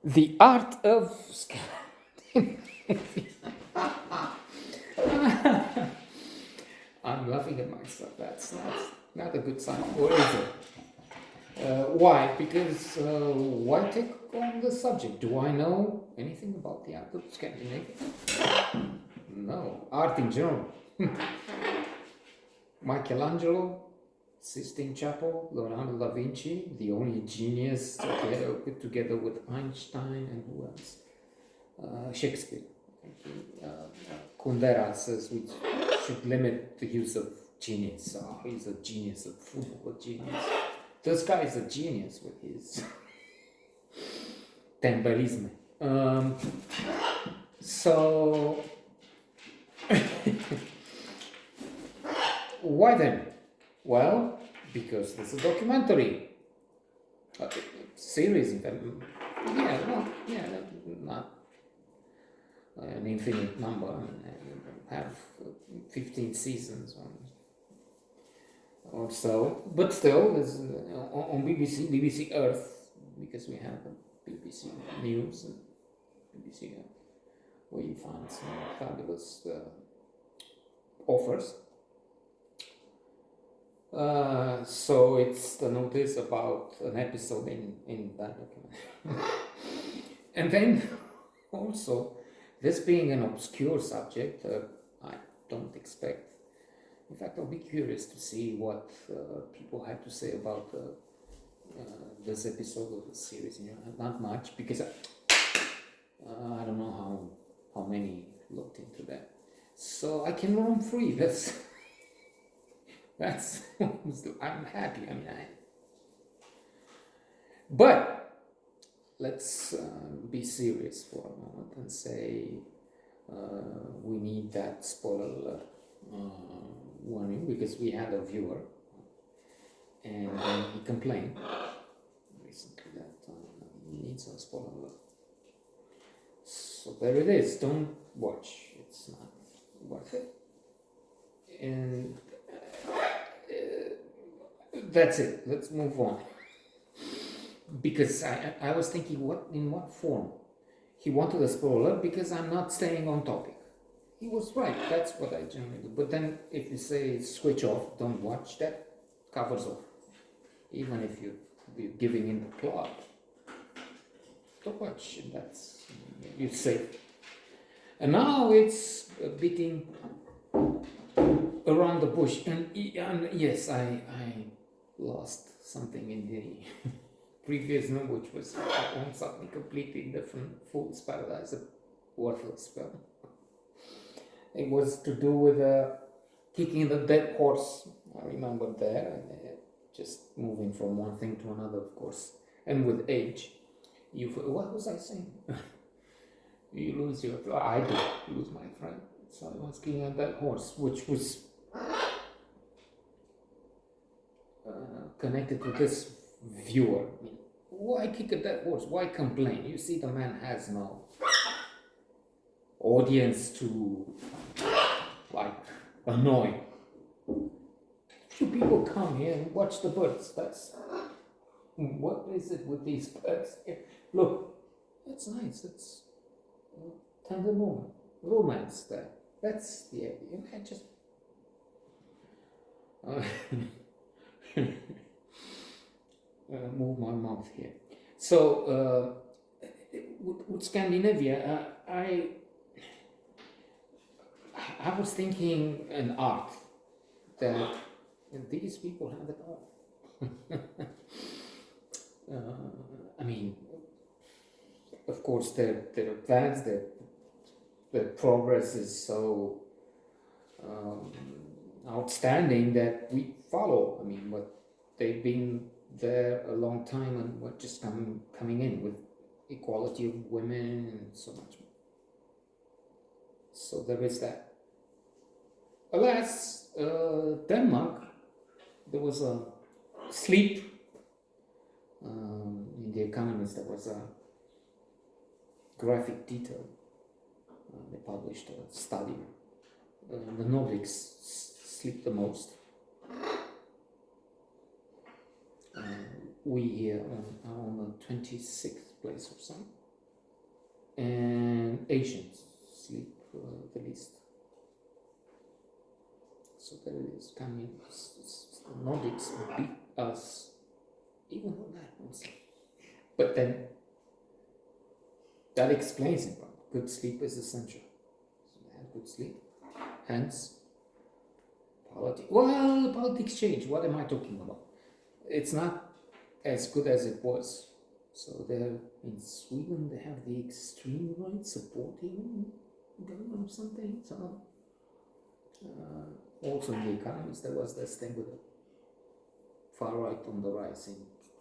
The Art of Scandinavia. I'm laughing at myself. That's not a good sign. Or is it? Why? Because why take on the subject? Do I know anything about the art of Scandinavia? No. Art in general. Michelangelo, Sistine Chapel, Leonardo da Vinci, the only genius together with Einstein and who else? Shakespeare. Kundera says we should limit the use of genius. Oh, he's a genius, a football genius. This guy is a genius with his temperism. So, why then? Well, because there's a documentary, a series, in fact. Not an infinite number. I mean, have 15 seasons or so, but still, there's on BBC Earth, because we have BBC News and BBC Earth, where you find some fabulous offers. So it's the notice about an episode in that document. And then also, this being an obscure subject, I don't expect. In fact, I'll be curious to see what people have to say about this episode of the series. Not much, because I don't know how many looked into that. So I can roam free. That's I'm happy. I mean, but let's be serious for a moment and say we need that spoiler alert warning, because we had a viewer and he complained recently that he needs a spoiler alert. So there it is. Don't watch. It's not worth it. And that's it. Let's move on. Because I was thinking, in what form? He wanted a spoiler because I'm not staying on topic. He was right. That's what I generally do. But then if you say switch off, don't watch, that covers off. Even if you're giving in the plot, don't watch. You're safe. And now it's beating around the bush. And yes, I lost something in the previous note, which was on something completely different. Fool's Paradise, a worthless spell. It was to do with kicking the dead horse. I remember there, and just moving from one thing to another, of course. And with age, what was I saying? You lose I did lose my friend. So I was kicking a dead horse, which was connected to this viewer. I mean, why kick a dead horse? Why complain? You see, the man has no audience to annoy. Few people come here and watch the birds. What is it with these birds? Look, that's nice. It's tender moment, romance there. That's the idea. I just move my mouth here. So with Scandinavia, I was thinking an art that these people have it all. I mean, of course, they're advanced. Their progress is so outstanding that we follow. I mean, but they've been there a long time, and we're just coming in with equality of women and so much more. So there is that. Alas, Denmark, there was a sleep. In The Economist, there was a graphic detail. They published a study. The Nordics sleep the most. We here are on the 26th place or so. and Asians sleep the least. So there is coming. Nordics beat us even on that also. But then that explains it. Good sleep is essential. So they have good sleep. Hence, politics change. What am I talking about? It's not as good as it was. So there in Sweden they have the extreme right supporting government or something. So also in the economies there was this thing with the far right on the rise in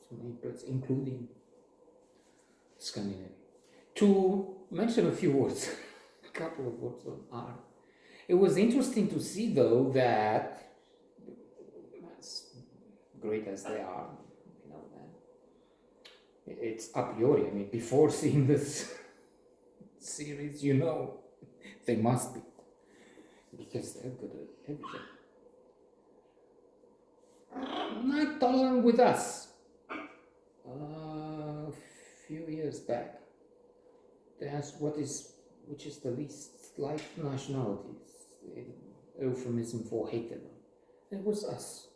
so many places, including Scandinavia. To mention a few words, a couple of words on art. It was interesting to see, though, that as great as they are, you know, that it's a priori. I mean, before seeing this series, you know, they must be, because they're good at everything. Not tolerant with us. A few years back, they asked which is the least liked nationality, euphemism for hated. It was us.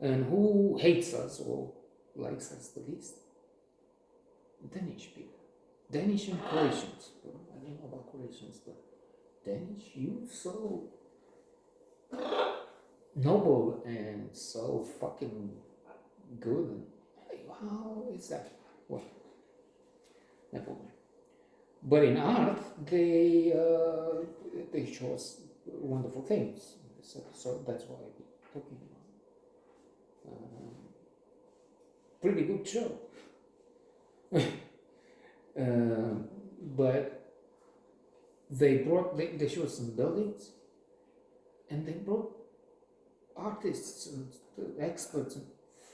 And who hates us or likes us the least? Danish people. Danish and Croatians. I don't know about Croatians, but Danish, you so noble and so fucking good. And how is that? Well, never mind. But in art, they show us wonderful things. So that's why I'm talking about. Pretty good show. But they showed some buildings, and they brought artists and experts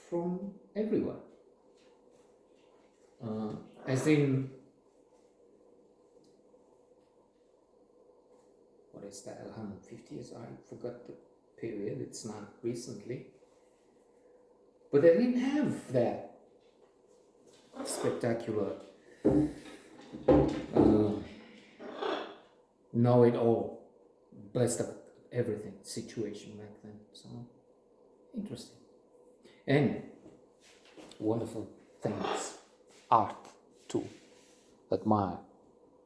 from everywhere. As in, what is that, 150 years? I forgot the period, it's not recently. But they didn't have that spectacular know-it-all, best of everything situation back then. So, interesting. And wonderful things, art to admire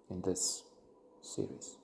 in this series.